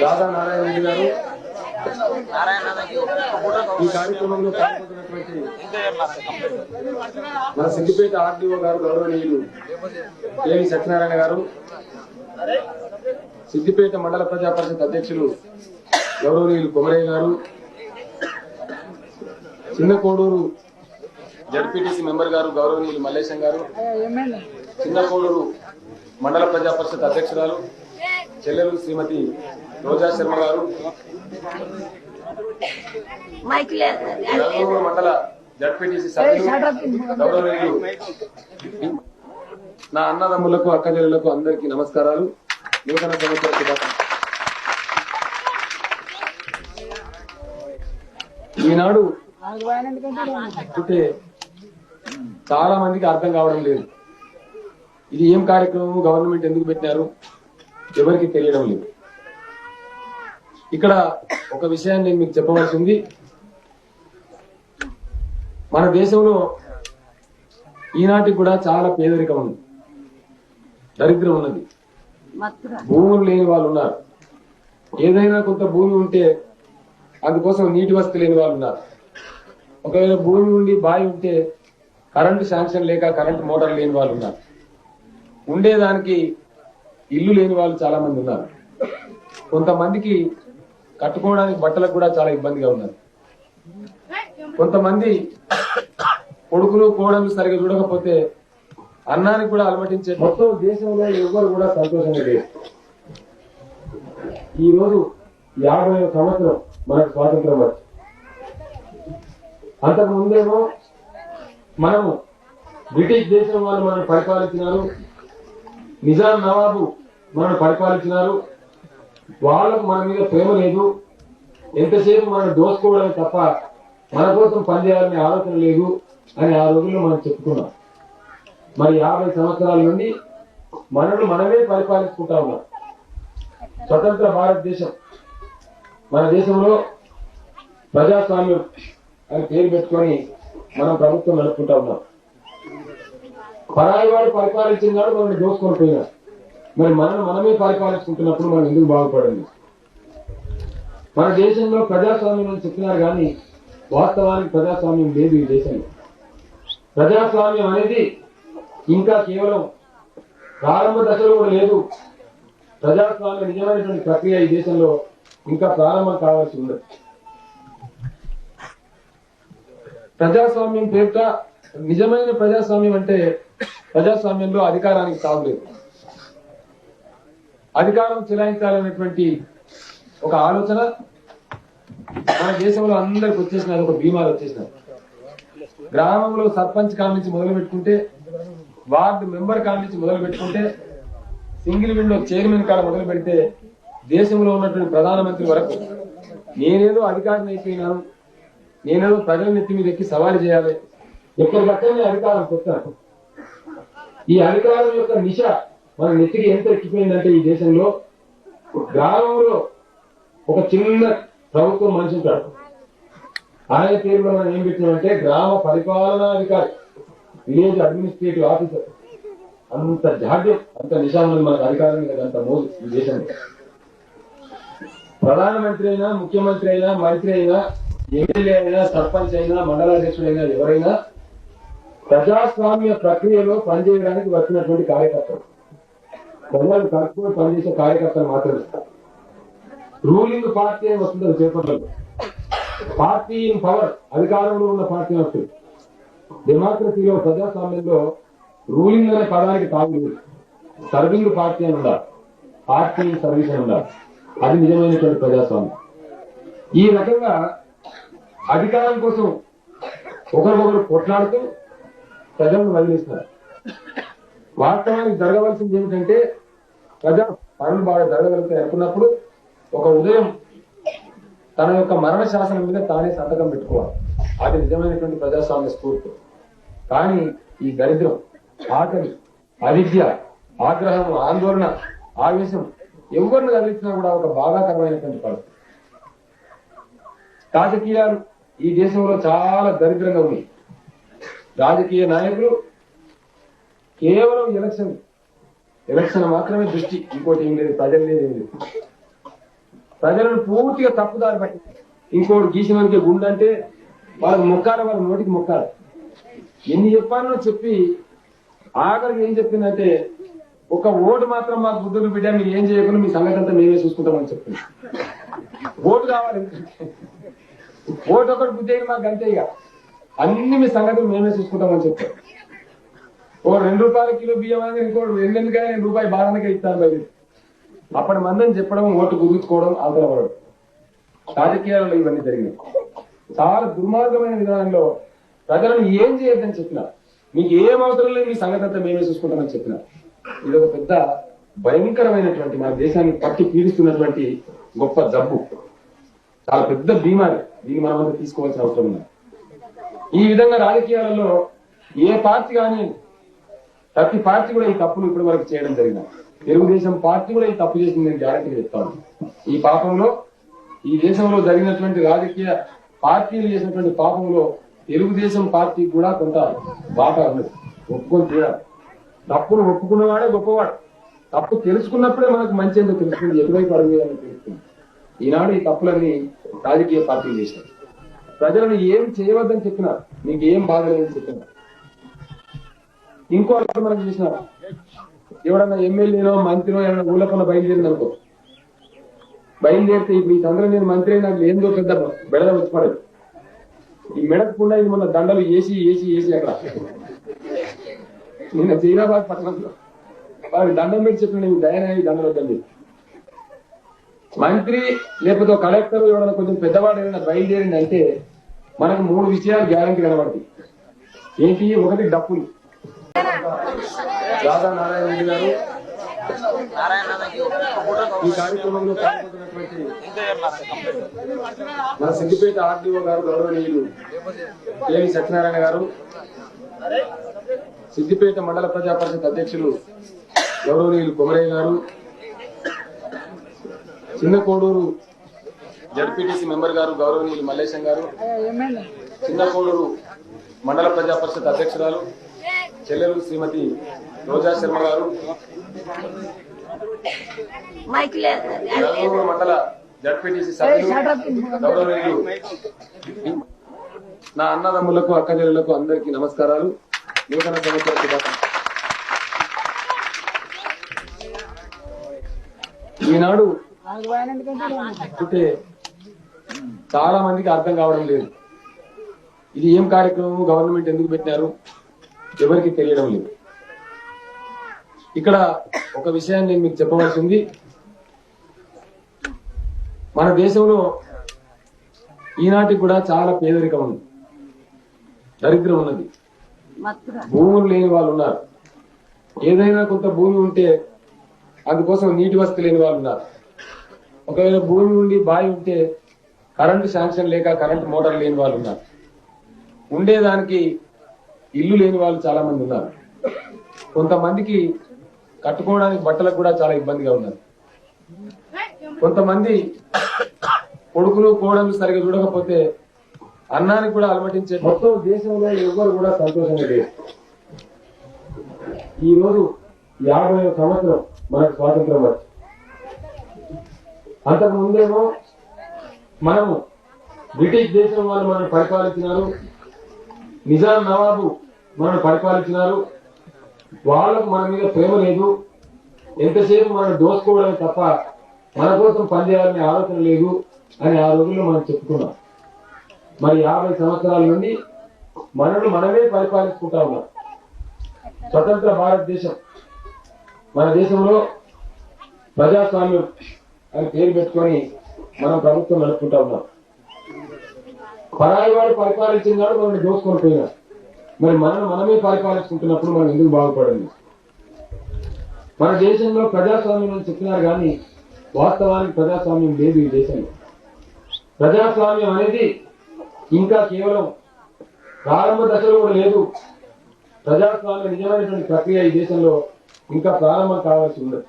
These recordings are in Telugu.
రాధా నారాయణ రెడ్డి గారు ఈ కార్యక్రమంలో పాల్గొంటున్నటువంటి మన సిద్దిపేట ఆర్డీఓ గారు గౌరవనీయులు కేవి సత్యనారాయణ గారు, సిద్దిపేట మండల ప్రజా పరిషత్ అధ్యక్షులు గౌరవనీయులు కొమరయ్య గారు, చిన్న కోడూరు జడ్పీటీసీ మెంబర్ గారు గౌరవనీయులు మల్లేశం గారు, చిన్న కోడూరు మండల ప్రజా పరిషత్ అధ్యక్షురాలు చెల్లెలు శ్రీమతి రోజా శర్మ గారు, మండల జడ్పీటీసీ సభ్యులు గౌరవనీయులు నా అన్నదమ్ములకు అక్కజల్లులకు అందరికీ నమస్కారాలు. నూతన సంవత్సర శుభాకాంక్షలు. ఈనాడు అంటే చాలా మందికి అర్థం కావడం లేదు. ఇది ఏం కార్యక్రమం, గవర్నమెంట్ ఎందుకు పెట్టినారు, ఎవరికి తెలియడం లేదు. ఇక్కడ ఒక విషయాన్ని నేను మీకు చెప్పవలసి ఉంది. మన దేశంలో ఈనాటికి కూడా చాలా పేదరికం ఉంది, దరిద్రం ఉన్నది. భూములు లేని వాళ్ళు ఉన్నారు. ఏదైనా కొంత భూమి ఉంటే అందుకోసం నీటి వసతి లేని వాళ్ళు ఉన్నారు. ఒకవేళ భూమి ఉండి బావి ఉంటే కరెంటు శాంక్షన్ లేక కరెంటు మోటార్ లేని వాళ్ళు ఉన్నారు. ఉండేదానికి ఇల్లు లేని వాళ్ళు చాలా మంది ఉన్నారు. కొంతమందికి కట్టుకోవడానికి బట్టలకు కూడా చాలా ఇబ్బందిగా ఉన్నారు. కొంతమంది కొడుకులు కోడలు సరిగా చూడకపోతే అన్నానికి కూడా అలమటించే మొత్తం దేశంలో ఎవరు కూడా సంతోషంగా లేదు. ఈ రోజు 50వ సంవత్సరం మనకు స్వాతంత్రం వచ్చి, అంతకు ముందేమో మనము బ్రిటిష్ దేశం వాళ్ళు మనం పరిపాలించినారు, నిజాం నవాబు మనం పరిపాలించినారు. వాళ్ళకు మన మీద ప్రేమ లేదు, ఎంతసేపు మనం దోసుకోవడమే తప్ప మన కోసం పనిచేయాలనే ఆలోచన లేదు అని ఆ రోజుల్లో మనం చెప్పుకున్నాం. మరి 50 సంవత్సరాల నుండి మనల్ని మనమే పరిపాలించుకుంటా ఉన్నాం. స్వతంత్ర భారతదేశం మన దేశంలో ప్రజాస్వామ్యం అని పేరు పెట్టుకొని మనం ప్రభుత్వం నడుపుకుంటా ఉన్నాం. పరాయి వాడు పరిపాలించినాడు, మనల్ని దోసుకొని పోయినాడు. మరి మనమే పరిపాలించుకుంటున్నప్పుడు మనం ఎందుకు బాగుపడండి? మన దేశంలో ప్రజాస్వామ్యం అని చెప్పినారు కానీ వాస్తవానికి ప్రజాస్వామ్యం లేదు ఈ దేశంలో. ప్రజాస్వామ్యం అనేది ఇంకా కేవలం ప్రారంభ దశలో కూడా లేదు. ప్రజాస్వామ్య నిజమైనటువంటి ప్రక్రియ ఈ దేశంలో ఇంకా ప్రారంభం కావాల్సి ఉంది. ప్రజాస్వామ్యం పేరుట నిజమైన ప్రజాస్వామ్యం అంటే ప్రజాస్వామ్యంలో అధికారానికి తావులేదు. అధికారం చెలాయించాలనేటువంటి ఒక ఆలోచన మన దేశంలో అందరికి వచ్చేసినది, ఒక బీమాలు వచ్చేసినది. గ్రామంలో సర్పంచ్ కాడ నుంచి మొదలు పెట్టుకుంటే, వార్డు మెంబర్ కాడ నుంచి మొదలు పెట్టుకుంటే, సింగిల్ విండో చైర్మన్ కాడ మొదలు పెడితే, దేశంలో ఉన్నటువంటి ప్రధానమంత్రి వరకు నేనేదో అధికారిని అయిపోయినాను, నేనేదో ప్రజల నెత్తి మీద ఎక్కి సవాలు చేయాలి, ఎక్కడికక్కడనే అధికారం చెప్తాను. ఈ అధికారం యొక్క నిశ మన నెత్తికి ఎంత ఎక్కిపోయిందంటే ఈ దేశంలో గ్రామంలో ఒక చిన్న ప్రభుత్వం మనిషి ఉంటాడు. ఆయన పేరులో మనం ఏం పెట్టినామంటే గ్రామ పరిపాలనాధికారి, విలేజ్ అడ్మినిస్ట్రేటివ్ ఆఫీసర్. అంత జాడ్యం, అంత నిశామం మనకు అధికారం మీద, అంత మోదు ఈ దేశంలో. ప్రధానమంత్రి అయినా, ముఖ్యమంత్రి అయినా, మంత్రి అయినా, ఎమ్మెల్యే అయినా, సర్పంచ్ అయినా, మండలాధ్యక్షుడైనా ఎవరైనా ప్రజాస్వామ్య ప్రక్రియలో పనిచేయడానికి వచ్చినటువంటి కార్యకర్తలు, ప్రజలు కలుపుకొని పనిచేసే కార్యకర్తలు మాత్రమే. రూలింగ్ పార్టీ అని వస్తుంది పేపర్లలో, పార్టీ ఇన్ పవర్, అధికారంలో ఉన్న పార్టీ వస్తుంది. డెమోక్రసీలో, ప్రజాస్వామ్యంలో రూలింగ్ అనే పదానికి తాగు, సర్వింగ్ పార్టీ అని ఉండాలి, పార్టీ ఇన్ సర్వీస్ అని ఉండాలి. అది నిజమైనటువంటి ప్రజాస్వామ్యం. ఈ రకంగా అధికారం కోసం ఒకరికొకరు కొట్లాడుతూ ప్రజలను వదిలేస్తున్నారు. వాస్తవానికి జరగవలసింది ఏమిటంటే ప్రజా పనులు బాగా జరగగలుగుతాయి అనుకున్నప్పుడు ఒక ఉదయం తన యొక్క మరణ శాసనం మీద తానే సంతకం పెట్టుకోవాలి. అది నిజమైనటువంటి ప్రజాస్వామ్య స్ఫూర్తి. కానీ ఈ దరిద్రం, ఆకలి, అవిద్య, ఆగ్రహం, ఆందోళన, ఆవేశం ఎవరిని కదిలించినా కూడా ఒక బాధాకరమైనటువంటి పరిస్థితి. రాజకీయాలు ఈ దేశంలో చాలా దరిద్రంగా ఉన్నాయి. రాజకీయ నాయకులు కేవలం ఎలక్షన్ మాత్రమే దృష్టి, ఇంకోటి ఏం లేదు, ప్రజలు లేదు, ఏం లేదు. ప్రజలను పూర్తిగా తప్పుదారి పట్టి ఇంకోటి గీసినందుకే గుండె అంటే వాళ్ళకి మొక్కాలి, వాళ్ళ నోటికి మొక్కాలి. ఎన్ని చెప్పానో చెప్పి ఆఖరికి ఏం చెప్పిందంటే ఒక ఓటు మాత్రం మాకు బుద్ధులు బిడ్డ మీరు ఏం చేయకుండా మీ సంగతి అంతా మేమే చూసుకుంటామని చెప్పింది. ఓటు కావాలి, ఓటు ఒకటి బుద్ధి మాకు అంతే, ఇక అన్ని మీ సంగతులు మేమే చూసుకుంటామని చెప్పారు. ఓ 2 రూపాయల కిలో బియ్యం అనేది ఇంకోటి రెండెందుకైనా రూపాయి బాగానే ఇస్తాను బయట. అప్పటి మందని చెప్పడం, ఓటు కుదుర్చుకోవడం, అవతలపడడం, రాజకీయాలలో ఇవన్నీ జరిగినాయి. చాలా దుర్మార్గమైన విధానంలో ప్రజలను ఏం చేయొద్దని చెప్పిన, మీకు ఏం అవసరం లేదు మీ సంగతి అంతా మేమే చూసుకుంటామని చెప్పిన. ఇది ఒక పెద్ద భయంకరమైనటువంటి మన దేశాన్ని పట్టి పీడిస్తున్నటువంటి గొప్ప జబ్బు, చాలా పెద్ద బీమారి. దీన్ని మనమంతా తీసుకోవాల్సిన అవసరం ఉంది. ఈ విధంగా రాజకీయాలలో ఏ పార్టీ కానీ ప్రతి పార్టీ కూడా ఈ తప్పులు ఇప్పటి వరకు చేయడం జరిగింది. తెలుగుదేశం పార్టీ కూడా ఈ తప్పు చేసింది నేను గ్యారెంటీగా చెప్తాను. ఈ పాపంలో, ఈ దేశంలో జరిగినటువంటి రాజకీయ పార్టీలు చేసినటువంటి పాపంలో తెలుగుదేశం పార్టీ కూడా కొంత వాటా ఉన్నది. ఒప్పుకొని తీరాలి. తప్పును ఒప్పుకున్నవాడే గొప్పవాడు. తప్పు తెలుసుకున్నప్పుడే మనకు మంచి ఏందో తెలుస్తుంది, ఎటువైపు అడుగుయాలని తెలుస్తుంది. ఈనాడు ఈ తప్పులన్నీ రాజకీయ పార్టీలు చేసినారు. ప్రజలను ఏం చేయవద్దని చెప్పినారు, మీకు ఏం బాధలేదని చెప్పినారు. ఇంకో మనకు చూసినారు, ఎవడన్నా ఎమ్మెల్యేనో మంత్రినో ఏమైనా ఊళ్ళపన్న బయలుదేరింది అనుకో, బయలుదేరితే ఇప్పుడు ఈ సందర్భం నేను మంత్రి నాకు ఏందో పెద్ద బెడద వచ్చి పడదు. ఈ మెడకుండా ఇది మొన్న దండలు వేసి వేసి వేసి అక్కడ నిన్న జైరాబాద్ పట్టణంలో వారికి దండం పెట్టి చెప్పిన నేను దయనాయి దండలు వద్దండి. మంత్రి లేకపోతే కలెక్టర్ ఎవడన్నా కొంచెం పెద్దవాడు ఏదైనా బయలుదేరింది అంటే మనకు 3 విషయాలు గ్యారంటీ కనబడతాయి. ఏంటి? ఒకటి డప్పులు. రాధా నారాయణ రెడ్డి గారు ఈ కార్యక్రమంలో పాల్గొంటున్నటువంటి మన సిద్దిపేట ఆర్డీఓ గారు గౌరవనీయులు కేవీ సత్యనారాయణ గారు, సిద్దిపేట మండల ప్రజా పరిషత్ అధ్యక్షులు గౌరవనీయులు కొమరయ్య గారు, చిన్న కోడూరు జడ్పీటీసీ మెంబర్ గారు గౌరవనీయులు మల్లేశం గారు, చిన్న కోడూరు మండల ప్రజా పరిషత్ అధ్యక్షురాలు చెల్లెలు శ్రీమతి రోజా శర్మ గారు, మండల జడ్పీటీసీ సభ్యులు గౌరవనీయులు నా అన్నదమ్ములకు అక్కచెల్లెలకు అందరికీ నమస్కారాలు. నూతన సంవత్సర శుభాకాంక్షలు. ఈనాడు అంటే చాలా మందికి అర్థం కావడం లేదు. ఇది ఏం కార్యక్రమం, గవర్నమెంట్ ఎందుకు పెట్టినారు, ఎవరికి తెలియడం లేదు. ఇక్కడ ఒక విషయాన్ని నేను మీకు చెప్పవలసింది, మన దేశంలో ఈనాటికి కూడా చాలా పేదరికం ఉంది, దరిద్రం ఉన్నది. భూములు లేని వాళ్ళు ఉన్నారు. ఏదైనా కొంత భూమి ఉంటే అందుకోసం నీటి వసతి లేని వాళ్ళు ఉన్నారు. ఒకవేళ భూమి ఉండి బావి ఉంటే కరెంటు శాంక్షన్ లేక కరెంటు మోటార్ లేని వాళ్ళు ఉన్నారు. ఉండేదానికి ఇల్లు లేని వాళ్ళు చాలా మంది ఉన్నారు. కొంతమందికి కట్టుకోవడానికి బట్టలకు కూడా చాలా ఇబ్బందిగా ఉన్నారు. కొంతమంది కొడుకులు కోడలు సరిగా చూడకపోతే అన్నానికి కూడా అలమటించే మొత్తం దేశంలో ఎవరు కూడా సంతోషంగా లేదు. ఈ రోజు 50వ సంవత్సరం మనకు స్వాతంత్రం వచ్చి, అంతకు ముందేమో మనము బ్రిటిష్ దేశం వాళ్ళు మనం పరిపాలించినారు, నిజాం నవాబు మనం పరిపాలించినారు. వాళ్ళకు మన మీద ప్రేమ లేదు, ఎంతసేపు మనం దోసుకోవడమే తప్ప మన కోసం పనిచేయాలనే ఆలోచన లేదు అని ఆ రోజుల్లో మనం చెప్పుకున్నాం. మరి 50 సంవత్సరాల నుండి మనల్ని మనమే పరిపాలించుకుంటా ఉన్నాం. స్వతంత్ర భారతదేశం మన దేశంలో ప్రజాస్వామ్యం అని పేరు పెట్టుకొని మనం ప్రభుత్వం నడుపుకుంటా ఉన్నాం. పరాయి వాడు పరిపాలించినాడు, మనల్ని దోసుకొని పోయినాడు. మరి మనమే పరిపాలించుకుంటున్నప్పుడు మనం ఎందుకు బాగుపడింది? మన దేశంలో ప్రజాస్వామ్యం అని చెప్పినారు కానీ వాస్తవానికి ప్రజాస్వామ్యం లేదు ఈ దేశంలో. ప్రజాస్వామ్యం అనేది ఇంకా కేవలం ప్రారంభ దశలో కూడా లేదు. ప్రజాస్వామ్య నిజమైనటువంటి ప్రక్రియ ఈ దేశంలో ఇంకా ప్రారంభం కావాల్సి ఉండదు.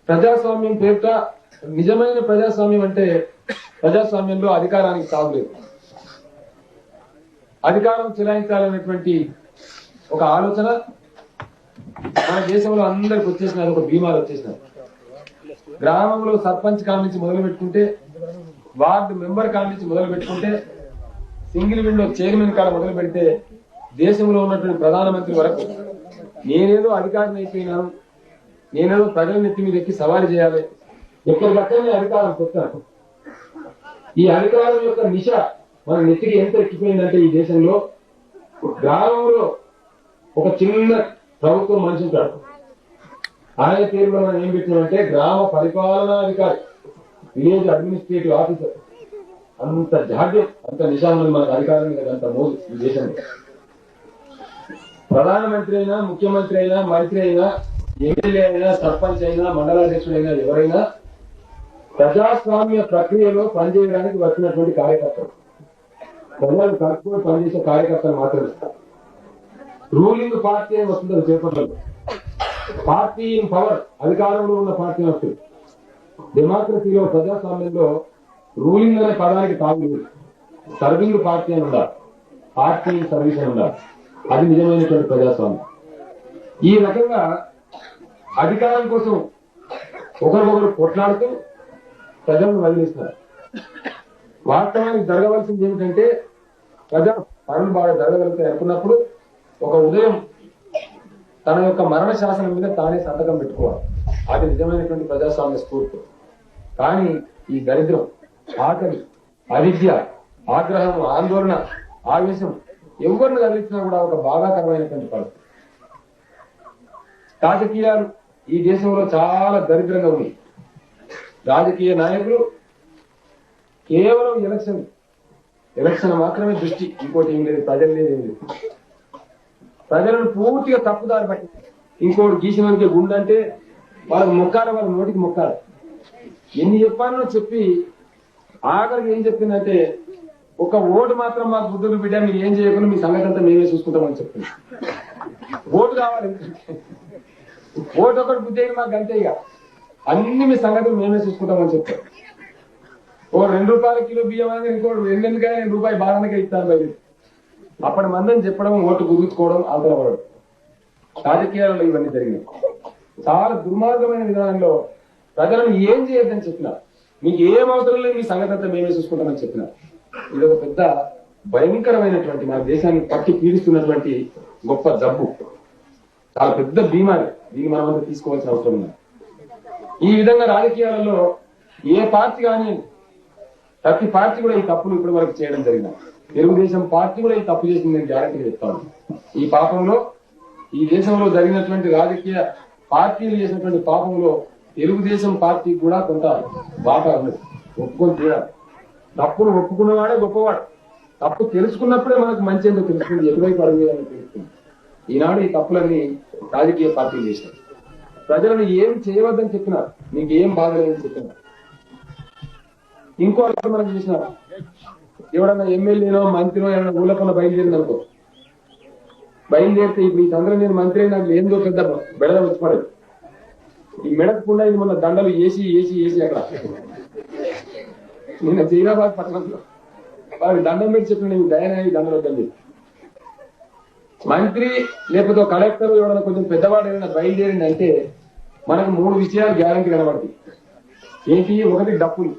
ప్రజాస్వామ్యం పేరిట నిజమైన ప్రజాస్వామ్యం అంటే ప్రజాస్వామ్యంలో అధికారానికి తాగులేదు. అధికారం చెలాయించాలనేటువంటి ఒక ఆలోచన మన దేశంలో అందరికి వచ్చేసినది, ఒక బీమాలు వచ్చేసినది. గ్రామంలో సర్పంచ్ కాడ నుంచి మొదలు పెట్టుకుంటే, వార్డు మెంబర్ కాడ నుంచి మొదలు పెట్టుకుంటే, సింగిల్ విండో చైర్మన్ కాడ మొదలు పెడితే, దేశంలో ఉన్నటువంటి ప్రధానమంత్రి వరకు నేనేదో అధికారిని అయిపోయినాను, నేనేదో ప్రజల నెత్తి మీద ఎక్కి సవారీ చేయాలి, ఎక్కడికక్కడనే అధికారం పెట్టాను. ఈ అధికారం యొక్క నిశ మన నెత్తికి ఎంత ఎక్కిపోయిందంటే, ఈ దేశంలో గ్రామంలో ఒక చిన్న ప్రభుత్వం మనిషి ఉంటాడు. ఆయన పేరులో మనం ఏం పెట్టినామంటే గ్రామ పరిపాలనాధికారి, విలేజ్ అడ్మినిస్ట్రేటివ్ ఆఫీసర్. అంత జాడ్యం, అంత నిశామని మనకు అధికారం మీద అంత మోదు ఈ దేశంలో. ప్రధానమంత్రి అయినా, ముఖ్యమంత్రి అయినా, మంత్రి అయినా, ఎమ్మెల్యే అయినా, సర్పంచ్ అయినా, మండలాధ్యక్షుడైనా ఎవరైనా ప్రజాస్వామ్య ప్రక్రియలో పనిచేయడానికి వచ్చినటువంటి కార్యకర్తలు, ప్రజలు కలుపుకొని పనిచేసే కార్యకర్తలు మాత్రం ఇస్తారు. రూలింగ్ పార్టీ అని వస్తుంది పేపర్లలో. పార్టీ ఇన్ పవర్, అధికారంలో ఉన్న పార్టీ వస్తుంది. డెమోక్రసీలో, ప్రజాస్వామ్యంలో రూలింగ్ అనే పదానికి తాగు, సర్వింగ్ పార్టీ అని ఉండాలి, పార్టీ సర్వీస్ అని ఉండాలి. అది నిజమైనటువంటి ప్రజాస్వామ్యం. ఈ రకంగా అధికారం కోసం ఒకరికొకరు కొట్లాడుతూ ప్రజలను వదిలేస్తున్నారు. వాస్తవానికి జరగవలసింది ఏమిటంటే, ప్రజా పనులు బాగా జరగగలుగుతాయి అనుకున్నప్పుడు ఒక ఉదయం తన యొక్క మరణ శాసనం మీద తానే సంతకం పెట్టుకోవాలి. అది నిజమైనటువంటి ప్రజాస్వామ్య స్ఫూర్తి. కానీ ఈ దరిద్రం, ఆకలి, అవిద్య, ఆగ్రహం, ఆందోళన, ఆవేశం ఎవరిని కదిలించినా కూడా ఒక బాధాకరమైనటువంటి పరిస్థితి. రాజకీయాలు ఈ దేశంలో చాలా దరిద్రంగా ఉన్నాయి. రాజకీయ నాయకులు కేవలం ఎలక్షన్ మాత్రమే దృష్టి, ఇంకోటి ఏం లేదు, ప్రజలు లేదు, ఏం లేదు. ప్రజలను పూర్తిగా తప్పుదారి పట్టి ఇంకోటి గీసినకే గుండె అంటే వాళ్ళకి మొక్కాలి, వాళ్ళ నోటికి మొక్కాలి. ఎన్ని చెప్పానో చెప్పి ఆఖరికి ఏం చెప్పిందంటే, ఒక ఓటు మాత్రం మాకు బుద్ధులు బిడ్డ, మీరు ఏం చేయకుండా మీ సంగతి అంతా మేమే చూసుకుంటామని చెప్తుంది. ఓటు కావాలి, ఓటు ఒకటి బుద్ధి అయిన మాకు అంతే, ఇక అన్ని మీ సంగతులు మేమే చూసుకుంటామని చెప్తారు. ఓ 2 రూపాయల కిలో బియ్యం అనేది ఇంకోటి 2 నేను రూపాయి బాగానే ఇస్తాను బయట. అప్పటి మందని చెప్పడం, ఓటు గుర్తుకోవడం, ఆంతరపడడం. రాజకీయాలలో ఇవన్నీ జరిగినాయి. చాలా దుర్మార్గమైన విధానంలో ప్రజలను ఏం చేయొద్దని చెప్పినారు. మీకు ఏం అవసరం లేదు, మీ సంగతి అంతా మేమే చూసుకుంటామని చెప్పినారు. ఇది ఒక పెద్ద భయంకరమైనటువంటి, మన దేశాన్ని పట్టి పీడిస్తున్నటువంటి గొప్ప జబ్బు, చాలా పెద్ద బీమారి. దీన్ని మనమంతా తీసుకోవాల్సిన అవసరం ఉంది. ఈ విధంగా రాజకీయాలలో ఏ పార్టీ కానీ, ప్రతి పార్టీ కూడా ఈ తప్పులు ఇప్పటి వరకు చేయడం జరిగింది. తెలుగుదేశం పార్టీ కూడా ఈ తప్పు చేసింది, నేను గ్యారంటీగా చెప్తాను. ఈ పాపంలో, ఈ దేశంలో జరిగినటువంటి రాజకీయ పార్టీలు చేసినటువంటి పాపంలో తెలుగుదేశం పార్టీ కూడా కొంత వాటా ఉన్నది. ఒప్పుకొని తీరాలి. తప్పును ఒప్పుకున్నవాడే గొప్పవాడు. తప్పు తెలుసుకున్నప్పుడే మనకు మంచి ఏంటో తెలుస్తుంది, ఎటువైపు అడుగుదని తెలుస్తుంది. ఈనాడు ఈ తప్పులన్నీ రాజకీయ పార్టీలు చేసినారు. ప్రజలను ఏం చేయవద్దని చెప్పినారు, మీకు ఏం బాధలేదని చెప్పినారు. ఇంకో మనం చూసినారు, ఎవడన్నా ఎమ్మెల్యేనో మంత్రినో ఏమైనా ఊళ్ళకన్నా బయలుదేరింది అనుకో, బయలుదేరితే ఇప్పుడు ఈ సందర్భం నేను మంత్రి అయినా ఏందో పెద్ద బెడద వచ్చి పడేది. ఈ మెడకుండా ఇది మొన్న దండలు వేసి అక్కడ నిన్న జైరాబాద్ పట్టణంలో వారికి దండం పెట్టి చెప్పిన, నేను దయనాయి దండలు వద్దని చెప్పి. మంత్రి లేకపోతే కలెక్టర్ ఎవరైనా కొంచెం పెద్దవాడు ఏమైనా బయలుదేరింది అంటే మనకు 3 విషయాలు గ్యారంటీ కనబడతాయి. ఏంటి? ఒకటి డప్పులు,